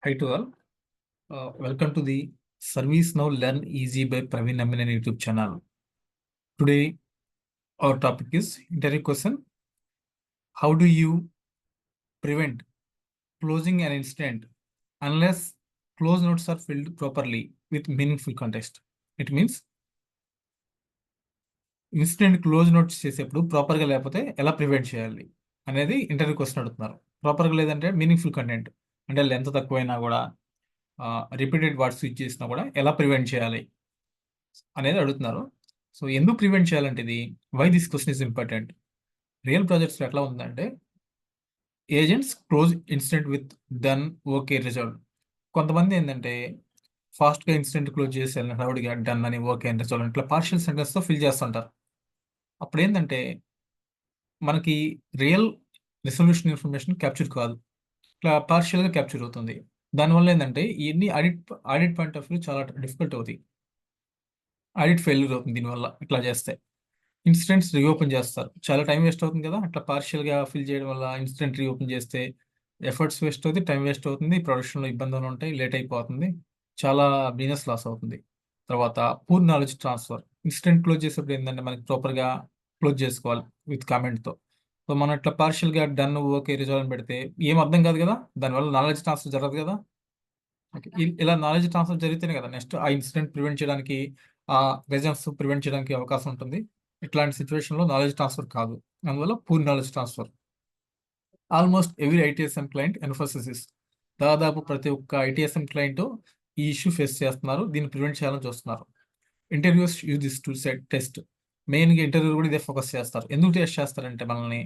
Hi to all. Welcome to the Service Now Learn Easy by Praveen Amin YouTube channel. Today, our topic is interview question. How do you prevent closing an incident unless close notes are filled properly with meaningful context? It means incident close notes చేసేప్పుడు ప్రాపర్గా లేకపోతే ఎలా prevent చేయాలి అనేది interview question అడుగుతున్నారు. ప్రాపర్గా లేదంటే meaningful content అంటే లెంత్ తక్కువైనా కూడా రిపీటెడ్ వర్డ్స్ యూజ్ చేసినా కూడా ఎలా ప్రివెంట్ చేయాలి అనేది అడుగుతున్నారు. సో ఎందుకు ప్రివెంట్ చేయాలంటే ఇది why this question is important. Real ప్రాజెక్ట్స్లో ఎట్లా ఉందంటే agents close incident with done okay result. కొంతమంది ఏంటంటే ఫాస్ట్గా ఇన్సిడెంట్ క్లోజ్ చేసేయాలని హడావుడిగా డన్ అని ఓకే అని రిజల్ట్ ఇట్లా పార్షియల్ సెంటెన్స్తో ఫిల్ చేస్తుంటారు. అప్పుడు ఏంటంటే మనకి రియల్ రెసల్యూషన్ ఇన్ఫర్మేషన్ క్యాప్చర్ కాదు, ఇట్లా పార్షియల్గా క్యాప్చర్ అవుతుంది. దానివల్ల ఏంటంటే ఇవన్నీ ఆడిట్ పాయింట్ ఆఫ్ వ్యూ చాలా డిఫికల్ట్ అవుతాయి. ఆడిట్ ఫెయిల్యూర్ అవుతుంది దీనివల్ల ఇట్లా చేస్తే. ఇన్సిడెంట్స్ రీఓపెన్ చేస్తారు, చాలా టైం వేస్ట్ అవుతుంది కదా. అట్లా పార్షియల్గా ఫిల్ చేయడం వల్ల ఇన్సిడెంట్ రీఓపెన్ చేస్తే ఎఫర్ట్స్ వేస్ట్ అవుతుంది, టైం వేస్ట్ అవుతుంది, ప్రొడక్షన్లో ఇబ్బందులు ఉంటాయి, లేట్ అయిపోతుంది, చాలా బిజినెస్ లాస్ అవుతుంది. తర్వాత poor knowledge transfer. Incident close చేసేప్పుడు ఏంటంటే మనకి ప్రాపర్గా క్లోజ్ చేసుకోవాలి విత్ కామెంట్తో. సో మనం ఇట్లా పార్షియల్గా డన్ ఓకే రిజాల్వ్ పెడితే ఏం అర్థం కాదు కదా, దానివల్ల నాలెడ్జ్ ట్రాన్స్ఫర్ జరగదు కదా. ఓకే, ఇలా నాలెడ్జ్ ట్రాన్స్ఫర్ జరిగితేనే కదా నెక్స్ట్ ఆ ఇన్సిడెంట్ ప్రివెంట్ చేయడానికి, ఆ రిజల్ట్స్ ప్రివెంట్ చేయడానికి అవకాశం ఉంటుంది. ఇట్లాంటి సిచ్యువేషన్లో నాలెడ్జ్ ట్రాన్స్ఫర్ కాదు, అందువల్ల poor knowledge transfer. Almost every ITSM client ఎన్ఫోసిస్, దాదాపు ప్రతి ఒక్క ఐటీఎస్ఎం క్లయింట్ ఈ ఇష్యూ ఫేస్ చేస్తున్నారు, దీన్ని ప్రివెంట్ చేయాలని చూస్తున్నారు. Interviews use this to set test. మెయిన్గా ఇంటర్వ్యూ కూడా ఇదే ఫోకస్ చేస్తారు. ఎందుకు టెస్ట్ చేస్తారంటే మనల్ని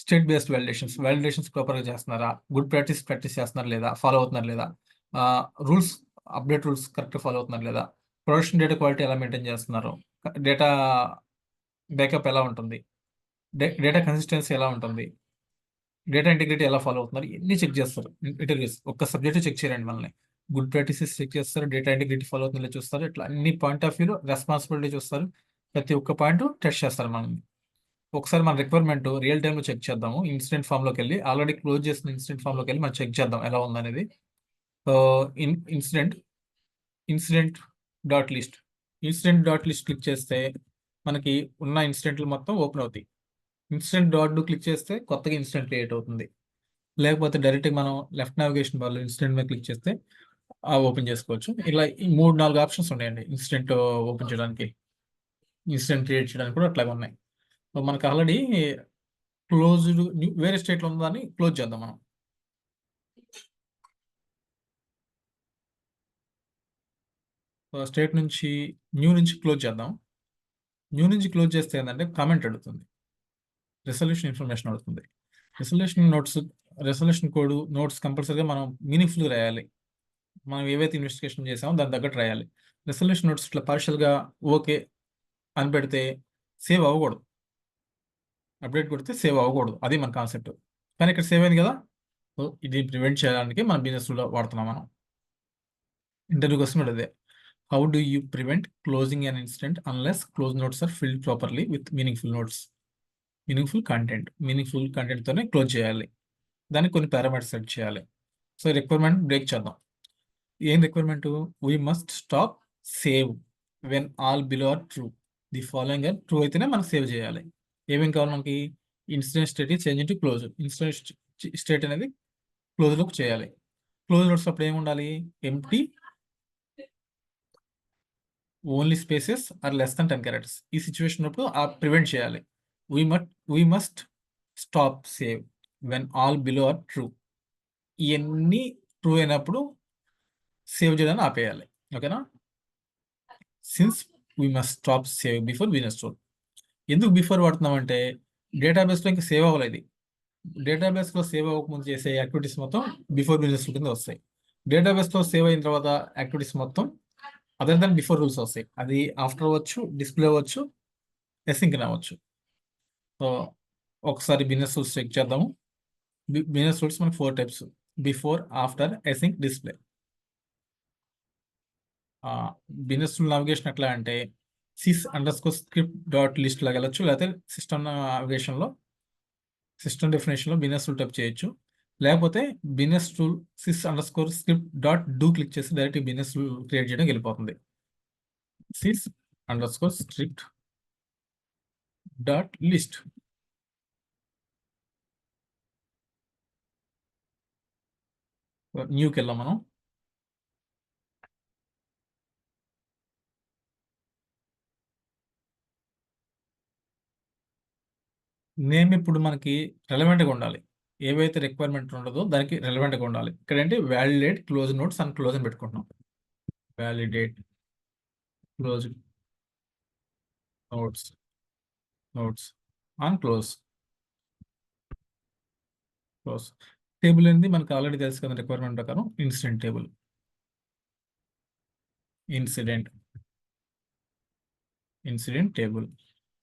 స్టేట్ బేస్డ్ వ్యాలిడేషన్స్ ప్రాపర్గా చేస్తున్నారా, గుడ్ ప్రాక్టీస్ చేస్తున్నారు లేదా, ఫాలో అవుతున్నారు లేదా, రూల్స్ అప్డేట్ రూల్స్ కరెక్ట్గా ఫాలో అవుతున్నారు లేదా, ప్రొడక్షన్ డేటా క్వాలిటీ ఎలా మెయింటైన్ చేస్తున్నారు, డేటా బ్యాకప్ ఎలా ఉంటుంది, డేటా కన్సిస్టెన్సీ ఎలా ఉంటుంది, డేటా ఇంటిగ్రిటీ ఎలా ఫాలో అవుతున్నారు, ఇన్ని చెక్ చేస్తారు. ఇంటర్వ్యూస్ ఒక్క సబ్జెక్ట్ చెక్ చేయండి మనల్ని, గుడ్ ప్రాక్టీసెస్ చెక్ చేస్తారు, డేటా ఇంటిగ్రిటీ ఫాలో అవుతుందో చూస్తారు, ఇట్లా అన్ని పాయింట్ ఆఫ్ వ్యూలో రెస్పాన్సిబిలిటీ చూస్తారు. ప్రతి ఒక్క పాయింట్ టెస్ట్ చేస్తారు మనల్ని. ఒకసారి మన రిక్వైర్మెంట్ రియల్ టైంలో చెక్ చేద్దాము. ఇన్సిడెంట్ ఫామ్లోకి వెళ్ళి, ఆల్రెడీ క్లోజ్ చేసిన ఇన్సిడెంట్ ఫామ్లోకి వెళ్ళి మనం చెక్ చేద్దాం ఎలా ఉందనేది. So incident dot list click చేస్తే మనకి ఉన్న ఇన్సిడెంట్లు మొత్తం ఓపెన్ అవుతాయి. ఇన్సిడెంట్ డాట్ క్లిక్ చేస్తే కొత్తగా ఇన్సిడెంట్ క్రియేట్ అవుతుంది. లేకపోతే డైరెక్ట్గా మనం లెఫ్ట్ నావిగేషన్ బార్లో ఇన్సిడెంట్ మీద క్లిక్ చేస్తే ఓపెన్ చేసుకోవచ్చు. ఇలా ఈ 3-4 ఆప్షన్స్ ఉన్నాయండి ఇన్సిడెంట్ ఓపెన్ చేయడానికి, ఇన్సిడెంట్ క్రియేట్ చేయడానికి కూడా అట్లాగే ఉన్నాయి. సో మనకు ఆల్రెడీ క్లోజ్డ్ వేరే స్టేట్లో ఉందని క్లోజ్ చేద్దాం మనం. స్టేట్ నుంచి న్యూ నుంచి క్లోజ్ చేద్దాం. న్యూ నుంచి క్లోజ్ చేస్తే ఏంటంటే కామెంట్ అడుగుతుంది, రెసల్యూషన్ ఇన్ఫర్మేషన్ అడుగుతుంది. రెసల్యూషన్ కోడ్ నోట్స్ కంపల్సరీగా మనం మీనింగ్ఫుల్గా రాయాలి. మనం ఏవైతే ఇన్వెస్టిగేషన్ చేసామో దాని తగ్గట్టు రాయాలి. రెసల్యూషన్ నోట్స్ ఇట్లా పార్షియల్గా ఓకే అని పెడితే సేవ్ అవ్వకూడదు, అప్డేట్ కొడితే సేవ్ అవ్వకూడదు, అది మన కాన్సెప్ట్. కానీ ఇక్కడ సేవ్ అయింది కదా, సో ఇది ప్రివెంట్ చేయడానికి మన బిజినెస్లో వాడుతున్నాం మనం. ఇంటర్వ్యూ కోసం అదే, how do you prevent closing an incident unless close notes are filled properly with meaningful కంటెంట్తోనే క్లోజ్ చేయాలి. దానికి కొన్ని పారామీటర్స్ సెట్ చేయాలి. సో రిక్వైర్మెంట్ బ్రేక్ చేద్దాం. ఏం requirement? We must stop save when all below are true. The following are true అయితేనే మనం save చేయాలి. ఏమేం కావాలి మనకి? Incident state change into close. Incident state అనేది క్లోజ్లోకి చేయాలి. క్లోజ్ నోట్స్ అప్పుడు ఏముండాలి? Empty, only spaces are less than 10 characters. ఈ సిచ్యువేషన్ అప్పుడు ప్రివెంట్ చేయాలి. We must stop save when all below are true. ఇవన్నీ ట్రూ అయినప్పుడు సేవ్ చేయడానికి ఆపేయాలి. ఓకేనా? Since we must stop save before business rule. ఎందుకు బిఫోర్ వాడుతున్నామంటే డేటాబేస్లో ఇంకా సేవ్ అవ్వలేదు. డేటాబేస్లో సేవ్ అవ్వకముందు చేసే యాక్టివిటీస్ మొత్తం బిఫోర్ బిజినెస్ రూల్ కింద వస్తాయి. డేటాబేస్లో సేవ్ అయిన తర్వాత యాక్టివిటీస్ మొత్తం అదర్ దాన్ బిఫోర్ రూల్స్ వస్తాయి. అది ఆఫ్టర్ అవ్వచ్చు, డిస్ప్లే అవ్వచ్చు, ఎసింక్రన్ అవ్వచ్చు. సో ఒకసారి బిజినెస్ రూల్స్ చెక్ చేద్దాము. బిజినెస్ రూల్స్ మనకి 4 types: before, after, async, display. Business rule navigation ఎట్లా అంటే sys_script.list లాగా వెళ్ళచ్చు, లేకపోతే సిస్టమ్ నావిగేషన్లో సిస్టమ్ డెఫినేషన్లో బిజినెస్ రూల్ టైప్ చేయొచ్చు. లేకపోతే business tool sys underscore script dot do click చేసి డైరెక్ట్ బిజినెస్ టూల్ క్రియేట్ చేయడం వెళ్ళిపోతుంది. sys underscore script dot list. న్యూకి వెళ్ళాం మనం. నేమ్ ఇప్పుడు మనకి రెలవెంట్గా ఉండాలి. ఏవైతే రిక్వైర్మెంట్ ఉండదో దానికి రెలవెంట్గా ఉండాలి. ఇక్కడ ఏంటి వ్యాలిడేట్ క్లోజ్ నోట్స్ అని క్లోజ్ అని పెట్టుకుంటున్నాం. Validate close notes on close. Table ఏంది మనకు ఆల్రెడీ తెలుసు కదా రిక్వైర్మెంట్ ప్రకారం ఇన్సిడెంట్ టేబుల్. ఇన్సిడెంట్ టేబుల్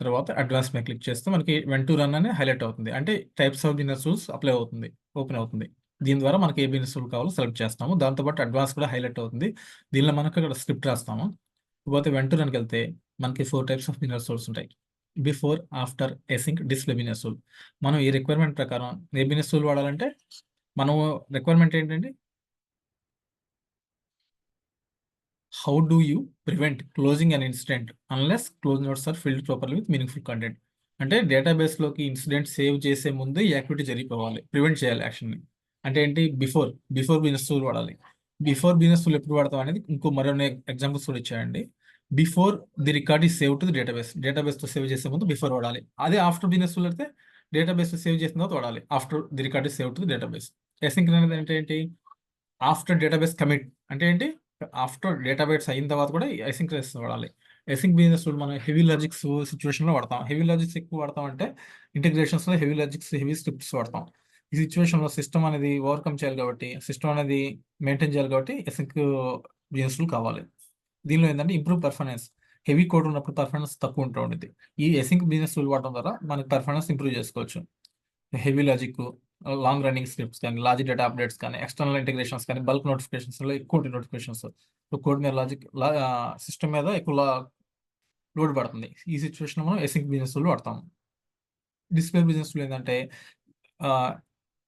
తర్వాత అడ్వాన్స్ మీద క్లిక్ చేస్తే మనకి వెన్ టు రన్ అని హైలైట్ అవుతుంది. అంటే types of business rules apply అవుతుంది, ఓపెన్ అవుతుంది. దీని ద్వారా మనకి ఏ బిజినెస్ రూల్ కావాలో సెలెక్ట్ చేస్తాము. దాంతోపాటు అడ్వాన్స్ కూడా హైలైట్ అవుతుంది. దీనిలో మనకు ఇక్కడ స్క్రిప్ట్ రాస్తాము. పోతే వెన్ టు రన్కి వెళ్తే మనకి 4 టైప్స్ ఆఫ్ బిజినెస్ రూల్స్ ఉంటాయి. Before, after, async, display business rule. మనం ఈ రిక్వైర్మెంట్ ప్రకారం ఏ బిజినెస్ రూల్ వాడాలంటే మనం రిక్వైర్మెంట్ ఏంటంటే how do you prevent closing an incident unless close notes are filled properly with meaningful content. అంటే డేటాబేస్లోకి ఇన్సిడెంట్ సేవ్ చేసే ముందే ఈ యాక్టివిటీ జరిగిపోవాలి, ప్రివెంట్ చేయాలి యాక్షన్ని. అంటే ఏంటి బిఫోర్ బిజినెస్ రూల్ వాడాలి. బిఫోర్ బిజినెస్ రూల్ ఎప్పుడు వాడతాం అనేది ఇంకో మరొన్ని ఎగ్జాంపుల్స్ కూడా ఇచ్చాయండి. బిఫోర్ ది రికార్డ్ ఈ సేవ్ టు ది డేటాబేస్తో సేవ్ చేసే ముందు బిఫోర్ వాడాలి. అదే ఆఫ్టర్ బిజినెస్ రూల్ అయితే డేటాబేస్తో సేవ్ చేసిన తర్వాత వాడాలి, ఆఫ్టర్ ది రికార్డ్ ఈ సేవ్ టు ది డేటాబేస్. ఎసింక్ అనేది అంటే ఏంటి ఆఫ్టర్ డేటాబేస్ కమిట్. అంటే ఏంటి ఆఫ్టర్ డేటాబేస్ అయిన తర్వాత కూడా ఐసింక్రనస్ వాడాలి. ఐసింక్ బిజినెస్ రూల్ మనం హెవీ లాజిక్స్ సిచ్యువేషన్లో వాడతాం. హెవీ లాజిక్స్ ఎక్కువ వాడతాం అంటే ఇంటిగ్రేషన్స్లో హెవీ లాజిక్స్ హెవీ స్క్రిప్ట్స్ వాడతాం. ఈ సిచ్యువేషన్లో సిస్టమ్ అనేది ఓవర్కమ్ చేయాలి కాబట్టి, సిస్టమ్ అనేది మెయింటైన్ చేయాలి కాబట్టి ఐసింక్ బిజినెస్ రూల్ కావాలి. దీనిలో ఏంటంటే ఇంప్రూవ్ పర్ఫార్మెన్స్. హెవీ కోడ్ ఉన్నప్పుడు పర్ఫార్మెన్స్ తక్కువ ఉంటూ ఉంటుంది. ఈ ఐసింక్ బిజినెస్ రూల్ వాడడం ద్వారా మనకి పర్ఫార్మెన్స్ ఇంప్రూవ్ చేసుకోవచ్చు. Heavy logic, long running scripts కానీ, లాజిక్ డేటా అప్డేట్స్ కానీ, ఎక్స్టర్నల్ ఇంటిగ్రేషన్స్ కానీ, బల్క్ నోటిఫికేషన్స్లో ఎక్కువ ఉంటాయి నోటిఫికేషన్స్. కోడ్ మీద సిస్టమ్ మీద ఎక్కువ లోడ్ పడుతుంది. ఈ సిచ్యువేషన్ మనం ఎసింక్ బిజినెస్ రూల్ వాడతాం. డిస్ప్లే బిజినెస్ రూల్ ఏంటంటే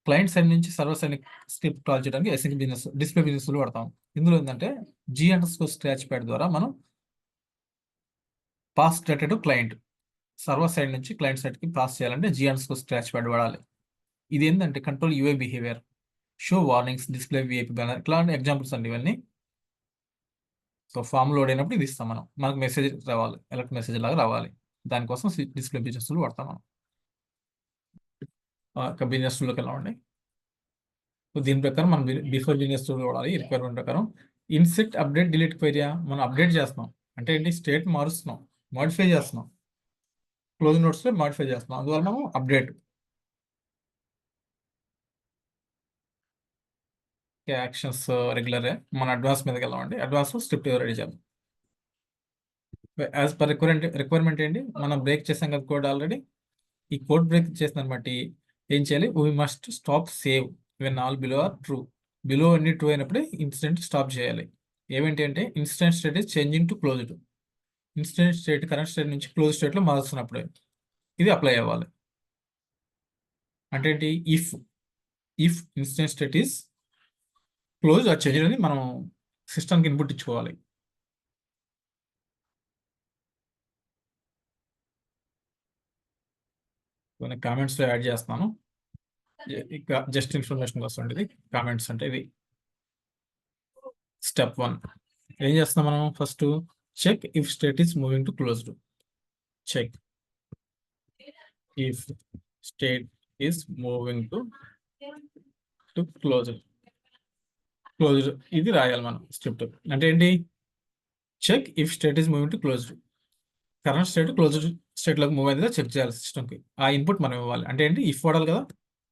క్లయింట్ సైడ్ నుంచి సర్వర్ సైడ్ స్క్రిప్ట్ కాల్ చేయడానికి ఎసింక్ డిస్ప్లే బిజినెస్ రూల్ వాడతాం. ఇందులో ఏంటంటే G_స్క్రాచ్ ప్యాడ్ ద్వారా మనం pass data to client, server side నుంచి క్లయింట్ సైడ్కి పాస్ చేయాలంటే G_స్క్రాచ్ ప్యాడ్ వాడాలి. ఇది ఏంటంటే control UI behaviour, show warnings, display VIP banner, ఇట్లాంటి ఎగ్జాంపుల్స్ అండి ఇవన్నీ. సో ఫామ్ లోడ్ అయినప్పుడు ఇది ఇస్తాం మనం, మనకు మెసేజ్ రావాలి, అలర్ట్ మెసేజ్ లాగా రావాలి. దానికోసం డిస్ప్లే బిజినెస్ రూల్ వాడతాం మనం. బిజినెస్ రూల్లోకి వెళ్ళామండి. సో దీని ప్రకారం మనం బిఫోర్ బిజినెస్ రూల్ వాడాలి. రిక్వైర్మెంట్ ప్రకారం ఇన్సెట్ అప్డేట్ డిలీట్ క్వైరియా మనం అప్డేట్ చేస్తున్నాం అంటే ఏంటి స్టేట్ మారుస్తున్నాం, మాడిఫై చేస్తున్నాం, క్లోజ్ నోట్స్లో మాడిఫై చేస్తున్నాం, అందువల్ల మనం అప్డేట్. యాక్షన్స్ రెగ్యులరే. మన అడ్వాన్స్ మీదకి వెళ్ళామండి. అడ్వాన్స్ స్క్రిప్ట్ రెడీ చేద్దాం. యాజ్ పర్ రిక్వైర్మెంట్ ఏంటి మనం బ్రేక్ చేసాం కదా కోడ్ ఆల్రెడీ. ఈ కోడ్ బ్రేక్ చేసిన బట్టి ఏం చేయాలి, we must stop save when all below are true. Below అన్ని ట్రూ అయినప్పుడే ఇన్సిడెంట్ స్టాప్ చేయాలి. ఏమేంటి అంటే incident state is changing to closed. Incident state current state నుంచి క్లోజ్ స్టేట్లో మారుస్తున్నప్పుడే ఇది అప్లై అవ్వాలి. అంటే ఏంటి if incident state is close ఆ చేంజ్ అని మనం సిస్టమ్కి ఇన్పుట్ ఇచ్చుకోవాలి. కొన్ని కామెంట్స్లో యాడ్ చేస్తున్నాను, ఇక జస్ట్ ఇన్ఫర్మేషన్ కోసం ఇది. కామెంట్స్ అంటే ఇది స్టెప్ 1. ఏం చేస్తున్నాం మనం first check if state is moving to closed. Check if state is moving to closed. ఇది రాయాలి మనం స్క్రిప్ట్. అంటే ఏంటి check if state is moving to closed. Current state closed స్టేట్లోకి మూవ్ అయిందో చెక్ చేయాలి సిస్టమ్కి. ఆ ఇన్పుట్ మనం ఇవ్వాలి. అంటే ఏంటి ఇఫ్ వాడాలి కదా,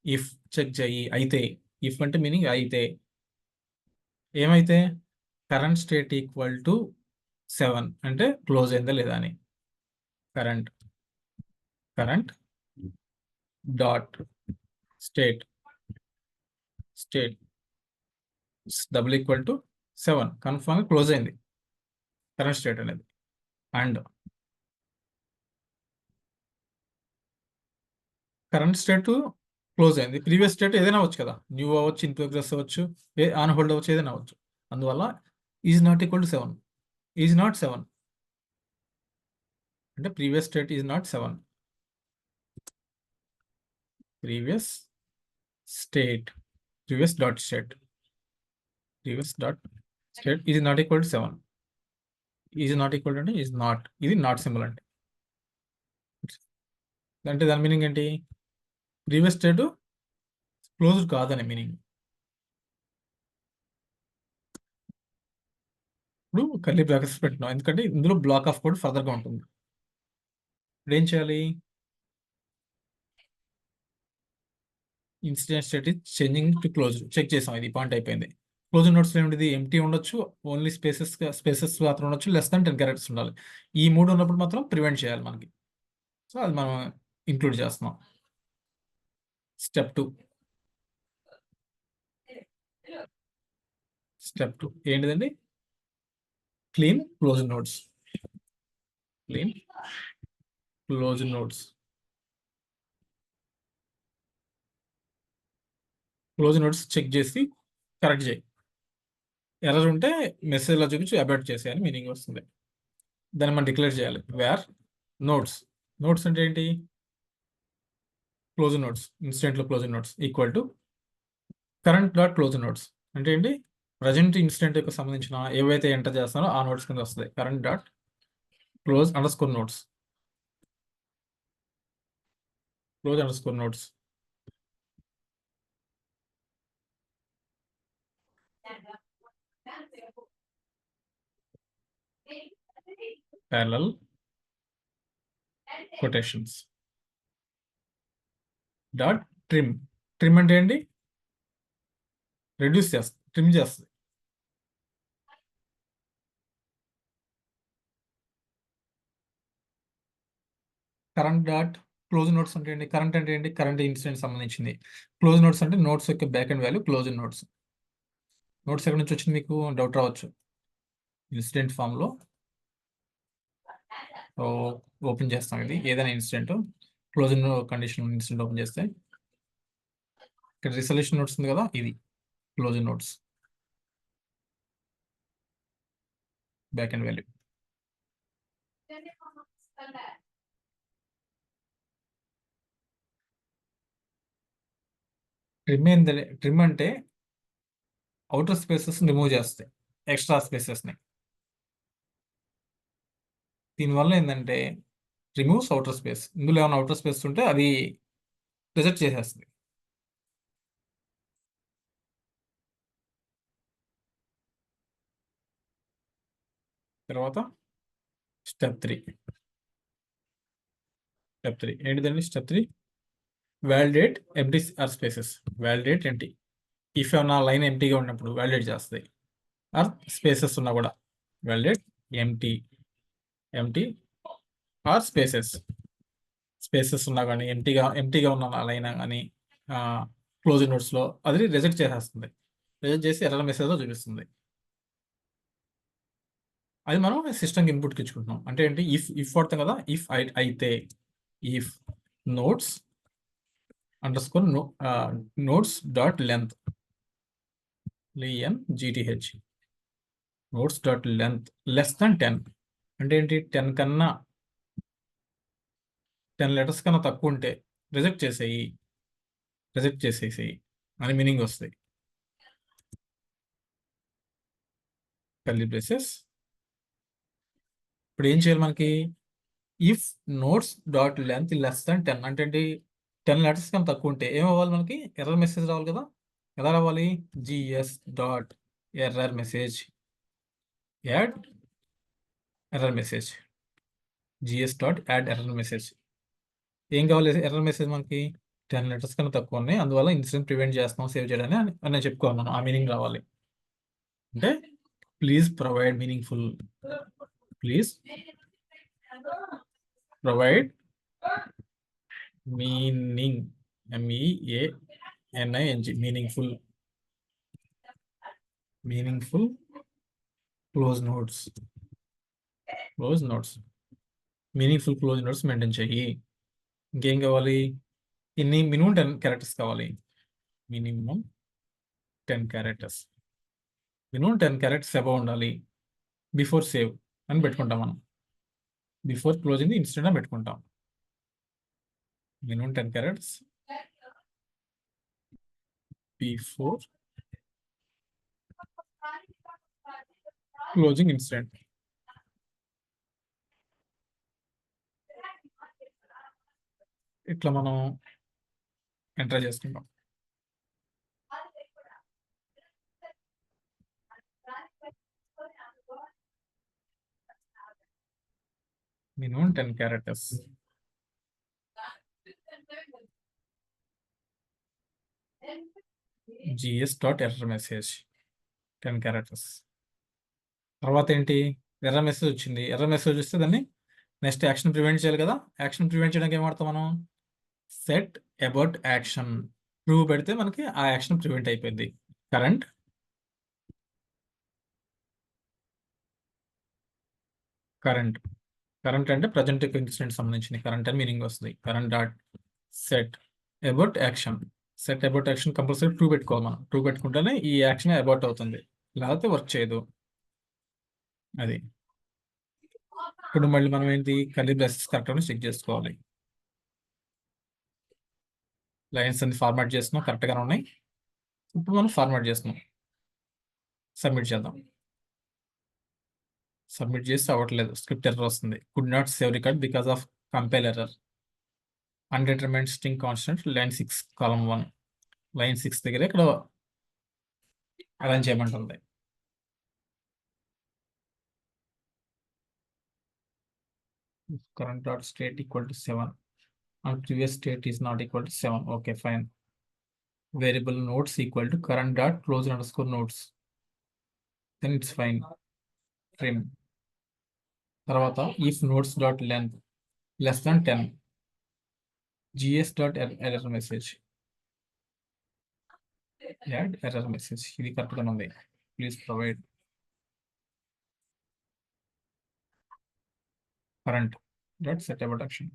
ఇఫ్ చెక్ చేయి అయితే. ఇఫ్ అంటే మీనింగ్ అయితే. ఏమైతే కరెంట్ స్టేట్ ఈక్వల్ టు 7 అంటే క్లోజ్ అయిందా లేదా అని. Current dot state double equal to 7 confirm close అయింది కరెంట్ స్టేట్ అనేది. అండ్ కరెంట్ స్టేట్ క్లోజ్ అయింది. ప్రీవియస్ స్టేట్ ఏదైనా అవ్వచ్చు కదా, న్యూ అవ్వచ్చు, ఇన్ ప్రోగ్రెస్ అవ్వచ్చు, ఆన్ హోల్డ్ అవ్వచ్చు, ఏదైనా అవ్వచ్చు. అందువల్ల is not equal to 7. Is not 7 అంటే previous state is not 7. Previous state, previous dot state, previous dot state is not equal to 7. Is not equal to అంటే is not, ఇది not symbol అంటే. అంటే దాని మీనింగ్ ఏంటి? Previous state closed కాదని meaning. ఇప్పుడు curly brackets పెట్టినాం ఎందుకంటే ఇందులో బ్లాక్ ఆఫ్ కోడ్ ఫర్దర్గా ఉంటుంది. ఇప్పుడు ఏం చేయాలి? Incident state is changing to close check చేసాం, ఇది పాయింట్ అయిపోయింది. క్లోజ్ నోట్స్ ఏమిటిది? ఎంటీ ఉండొచ్చు, ఓన్లీ స్పేసెస్ మాత్రం ఉండొచ్చు, లెస్ దాన్ 10 క్యారెక్టర్స్ ఉండాలి. ఈ 3 ఉన్నప్పుడు మాత్రం ప్రివెంట్ చేయాలి మనకి. సో అది మనం ఇంక్లూడ్ చేస్తున్నాం. స్టెప్ 2 ఏంటిదండి? Clean close notes. Clean close notes. Close notes check చేసి కరెక్ట్ చేయి. ఎర్రర్ ఉంటే మెసేజ్లో చూపించి అబార్ట్ చేసేయని మీనింగ్ వస్తుంది. దాన్ని మనం డిక్లేర్ చేయాలి. Wear notes. నోట్స్ అంటే ఏంటి? క్లోజ్ నోట్స్, ఇన్స్టెంట్లో close notes equal to current dot close notes. అంటే ఏంటి? ప్రజెంట్ ఇన్స్టెంట్ యొక్క సంబంధించిన ఏవైతే ఎంటర్ చేస్తానో ఆ నోట్స్ కింద వస్తుంది. Current dot close under score notes. Close under score notes. Parallel quotations dot trim. Trim అంటే ఏంటి? రెడ్యూస్ చేస్తుంది, ట్రిమ్ చేస్తుంది. కరెంట్ డాట్ క్లోజ్ నోట్స్ అంటే ఏంటి? కరెంట్ అంటే ఏంటి? కరెంట్ ఇన్సిడెంట్ సంబంధించింది. క్లోజ్ నోట్స్ అంటే నోట్స్ యొక్క back and value close notes. Notes ఎక్కడి నుంచి వచ్చింది మీకు డౌట్ రావచ్చు. ఇన్సిడెంట్ ఫామ్లో ఓపెన్ చేస్తాం. ఇది ఏదైనా incident close condition incident open చేస్తే ఇక్కడ రిజల్యూషన్ నోట్స్ ఉంది కదా, ఇది close notes back and value. Trim అంటే అవుటర్ స్పేసెస్ రిమూవ్ చేస్తాయి, ఎక్స్ట్రా స్పేసెస్ని. దీనివల్ల ఏంటంటే రిమూవ్స్ అవుటర్ స్పేస్. ఇందులో ఏమైనా అవుటర్ స్పేస్ ఉంటే అది రిజెక్ట్ చేసేస్తుంది. తర్వాత స్టెప్ 3 ఏంటిదండి? Step 3 validate empty are spaces. Validate empty. If ఏమన్నా లైన్ ఎంటీగా ఉన్నప్పుడు వ్యాలిడేట్ చేస్తుంది. ఆర్ స్పేసెస్ ఉన్నా కూడా వ్యాలిడేట్ ఎంటీ ఆర్ స్పేసెస్ ఉన్నా కానీ ఎంటీగా ఉన్న లైన్ కానీ క్లోజ్ నోట్స్లో అది రిజెక్ట్ చేసేస్తుంది. రిజెక్ట్ చేసి ఎర్రర్ మెసేజ్లో చూపిస్తుంది. అది మనం సిస్టమ్కి ఇన్పుట్కి ఇచ్చుకుంటున్నాం. అంటే ఏంటి? ఇఫ్ వాడతాం కదా, ఇఫ్ అయితే if notes under score notes dot length LENGTH notes dot length less than 10. అంటే ఏంటి? 10 కన్నా 10 లెటర్స్ కన్నా తక్కువ ఉంటే రిజెక్ట్ చేసేసి అని మీనింగ్ వస్తాయి. Curly braces. ఇప్పుడు ఏం చేయాలి మనకి? If notes dot length less than 10 అంటే ఏంటి? 10 లెటర్స్ కన్నా తక్కువ ఉంటే ఏమవ్వాలి? మనకి ఎర్రర్ మెసేజ్ రావాలి కదా. ఎలా రావాలి? GS dot error message add error message. GS dot add error message. ఏం కావాలి ఎర్రర్ మెసేజ్ మనకి? 10 లెటర్స్ కన్నా తక్కువ ఉన్నాయి, అందువల్ల ఇన్సిడెంట్ ప్రివెంట్ చేస్తాం, సేవ్ చేయడానికి అని చెప్పుకోవాలి మనం. ఆ మీనింగ్ రావాలి. అంటే please provide meaningful. Please provide meaning MEANING meaningful close notes. Meaningful close notes maintain చెయ్యి. ఇంకేం కావాలి? ఇన్ని మినిమం 10 క్యారెక్టర్స్ కావాలి. Minimum 10 characters. Minimum 10 characters above ఉండాలి. బిఫోర్ సేవ్ అని పెట్టుకుంటాం మనం. బిఫోర్ క్లోజింగ్ ది ఇన్స్టెంట్ అని పెట్టుకుంటాం. Minimum 10 characters before closing instant. ఇట్లా మనం ఎంటర్ చేసుకుంటాం. Minimum 10 characters. gs.error message 10 characters. తర్వాత ఏంటి? ఎర్రర్ మెసేజ్ వచ్చింది. ఎర్రర్ మెసేజ్ వస్తే దాన్ని నెక్స్ట్ యాక్షన్ ప్రివెంట్ చేయాలి కదా. యాక్షన్ ప్రివెంట్ చేయడానికి ఏం వాడతాం మనం? సెట్ అబౌట్ యాక్షన్ ట్రూ పెడితే మనకి ఆ యాక్షన్ ప్రివెంట్ అయిపోయింది. కరెంట్ కరెంట్ కరెంట్ అంటే ప్రజెంట్ ఇన్సిడెంట్ సంబంధించిన కరెంట్ అని మీనింగ్ వస్తుంది. Current dot set about action. Set about action compulsory true పెట్టుకోవాలి మనం. ట్రూ పెట్టుకుంటేనే ఈ యాక్షన్ అబౌట్ అవుతుంది, లేకపోతే వర్క్ చేయదు. అది ఇప్పుడు మళ్ళీ మనం ఏంటి కర్లీ బ్రాకెట్స్ కరెక్ట్ అని చెక్ చేసుకోవాలి. లైన్స్ అన్ని ఫార్మాట్ చేస్తున్నాం, కరెక్ట్గానే ఉన్నాయి. ఇప్పుడు మనం ఫార్మాట్ చేస్తున్నాం. సబ్మిట్ చేద్దాం. సబ్మిట్ చేస్తే అవ్వట్లేదు, స్క్రిప్ట్ ఎర్రర్ వస్తుంది. Could not save record because of compile error. Undetermined string constant line 6 column 1. Line 6 దగ్గర ఇక్కడ అరేంజ్ చేయమంటుంది. Current dot state equal to 7 and previous state is not equal to 7. Okay, fine. Variable nodes equal to current dot close underscore nodes. Then it's fine. Trim. తర్వాత if nodes dot length less than 10, gs dot error message. Add error message. ఇది కరెక్ట్గా ఉంది. Please provide current dot set about action.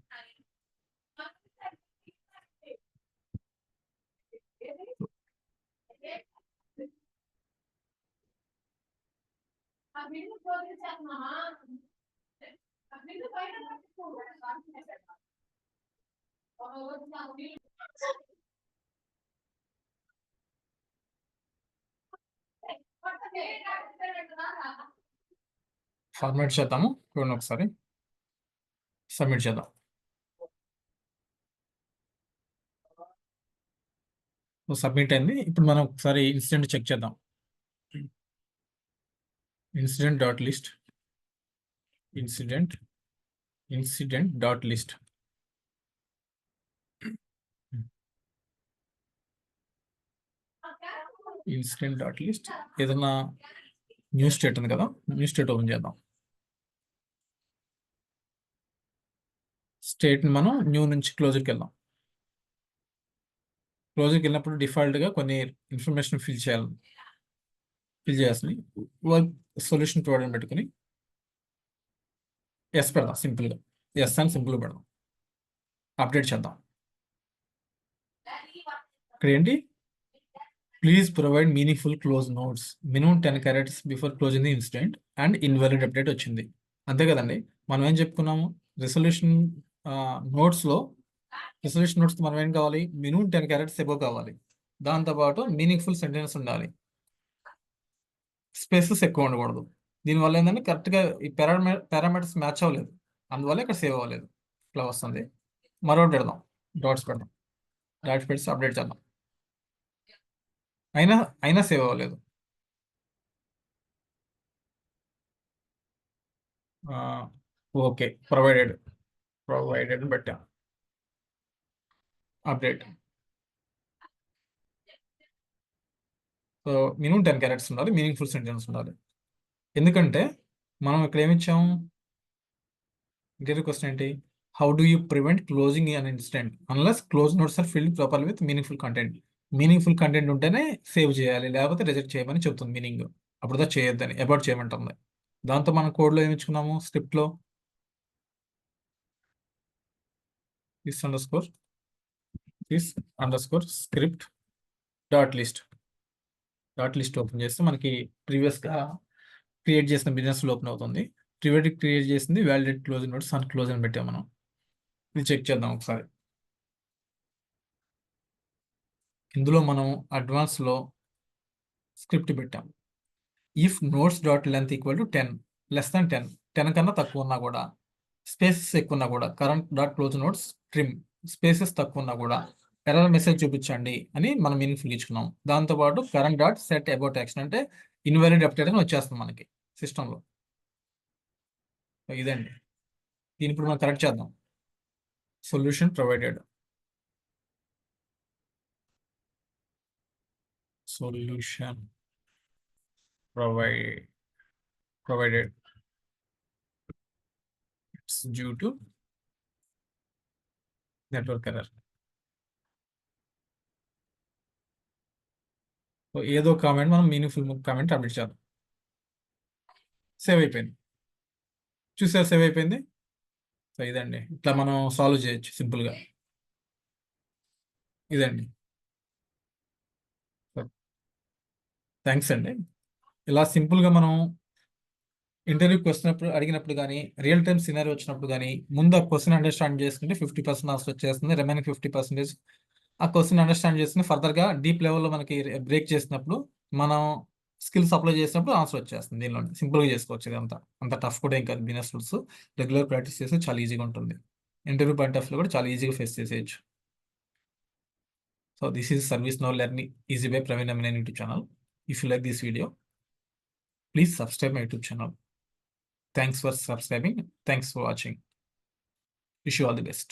Format చేద్దాము. చూడండి ఒకసారి. Submit చేద్దాం. Submit అయింది. ఇప్పుడు మనం ఒకసారి ఇన్సిడెంట్ చెక్ చేద్దాం. Incident dot list incident dot list. Incident dot list ఏదైనా న్యూ స్టేట్ ఉంది కదా, న్యూ స్టేట్ ఓపెన్ చేద్దాం. స్టేట్ని మనం న్యూ నుంచి క్లోజ్కి వెళ్దాం. క్లోజ్కి వెళ్ళినప్పుడు డిఫాల్ట్గా కొన్ని ఇన్ఫర్మేషన్ ఫిల్ చేయాల్సింది. వర్క్ సొల్యూషన్ ప్రొవైడర్ పెట్టుకుని ఎస్ పెడదాం. సింపుల్గా ఎస్ అని సింపుల్గా పెడదాం. అప్డేట్ చేద్దాం. ఇక్కడ ఏంటి? Please provide meaningful close notes. Minimum 10 characters before closing the incident and invalid update వచ్చింది. అంతే కదండి. మనం ఏం చెప్పుకున్నాము? రిజల్యూషన్ నోట్స్లో రిజల్యూషన్ నోట్స్ మనం ఏం కావాలి? మినిమం 10 క్యారెక్టర్స్ ఎబో కావాలి. దాంతోపాటు మీనింగ్ఫుల్ సెంటెన్స్ ఉండాలి. స్పేసెస్ ఎక్కువ ఉండకూడదు. దీనివల్ల ఏంటంటే కరెక్ట్గా ఈ పారామీటర్స్ మ్యాచ్ అవ్వలేదు, అందువల్ల ఇక్కడ సేవ్ అవ్వలేదు. ఇట్లా వస్తుంది. మరొకటి పెడదాం, డాట్స్ పెడదాం. డాట్స్ పెట్టి అప్డేట్ చేద్దాం. అయినా సేవ్ అవ్వలేదు. ఓకే, ప్రొవైడెడ్ పెట్టాం. అప్డేట్. సో మినిమం 10 క్యారెక్టర్స్ ఉండాలి, మీనింగ్ఫుల్ సెంటెన్స్ ఉండాలి. ఎందుకంటే మనం ఇక్కడ ఏమి ఇచ్చాము? ఇంటర్వ్యూ క్వశ్చన్ ఏంటి? How do you prevent closing an instant unless close notes are filled properly with meaningful content. Meaningful content ఉంటేనే సేవ్ చేయాలి, లేకపోతే రిజెక్ట్ చేయమని చెప్తుంది మీనింగ్. అప్పుడుదా చేయొద్దని, అబౌట్ చేయమంటుంది. దాంతో మనం కోడ్లో ఏమి ఇచ్చుకున్నాము? స్క్రిప్ట్లో this underscore this under score script dot list open చేస్తే మనకి ప్రీవియస్గా క్రియేట్ చేసిన బిజినెస్ ఓపెన్ అవుతుంది. ప్రివేటివ్ క్రియేట్ చేసింది వ్యాలిడేట్ క్లోజింగ్ నోట్స్ అని క్లోజ్ అని పెట్టాం మనం. ఇది చెక్ చేద్దాం ఒకసారి. ఇందులో మనం అడ్వాన్స్లో స్క్రిప్ట్ పెట్టాం. If notes dot length equal to 10 less than 10 కన్నా తక్కువ ఉన్నా కూడా, స్పేసెస్ ఎక్కువ ఉన్నా కూడా, current dot close notes trim spaces తక్కువ ఉన్నా కూడా ఎర్రర్ మెసేజ్ చూపించండి అని మనం మీనింగ్ఫుల్ ఇచ్చుకున్నాం. దాంతోపాటు current dot set about action అంటే ఇన్వాలిడ్ అప్డేట్ అని వచ్చేస్తుంది మనకి సిస్టంలో. ఇదండి. దీని ఇప్పుడు మనం కరెక్ట్ చేద్దాం. Solution provided it's due to network error. ఏదో కామెంట్ మనం మీనింగ్ఫుల్ కామెంట్ అప్డేట్ చేద్దాం. సేవ్ అయిపోయింది. చూసారా సేవ్ అయిపోయింది. సో ఇదండి, ఇట్లా మనం సాల్వ్ చేయొచ్చు సింపుల్గా. ఇదండి. థ్యాంక్స్ అండి. ఇలా సింపుల్గా మనం ఇంటర్వ్యూకి వచ్చినప్పుడు అడిగినప్పుడు కానీ, రియల్ టైమ్ సినారీ వచ్చినప్పుడు కానీ, ముందు ఆ క్వశ్చన్ అండర్స్టాండ్ చేసుకుంటే 50% ఆన్సర్ వచ్చేస్తుంది. రిమైనింగ్ 50% ఆ క్వశ్చన్ అండర్స్టాండ్ చేసుకుని ఫర్దర్గా డీప్ లెవెల్లో మనకి బ్రేక్ చేసినప్పుడు, మనం స్కిల్స్ అప్లై చేసినప్పుడు ఆన్సర్ వచ్చేస్తుంది. దీనిలో సింపుల్గా చేసుకోవచ్చు. ఇదంతా అంత టఫ్ కూడా ఏం కాదు. బిజినెస్ రూల్స్ రెగ్యులర్ ప్రాక్టీస్ చేస్తే చాలా ఈజీగా ఉంటుంది. ఇంటర్వ్యూ పాయింట్ ఆఫ్ వ్యూ కూడా చాలా ఈజీగా ఫేస్ చేసేయచ్చు. So this is ServiceNow learning easy by Praveen Amineni YouTube channel. If you like this video, please subscribe my YouTube channel. Thanks for subscribing. Thanks for watching. Wish you all the best.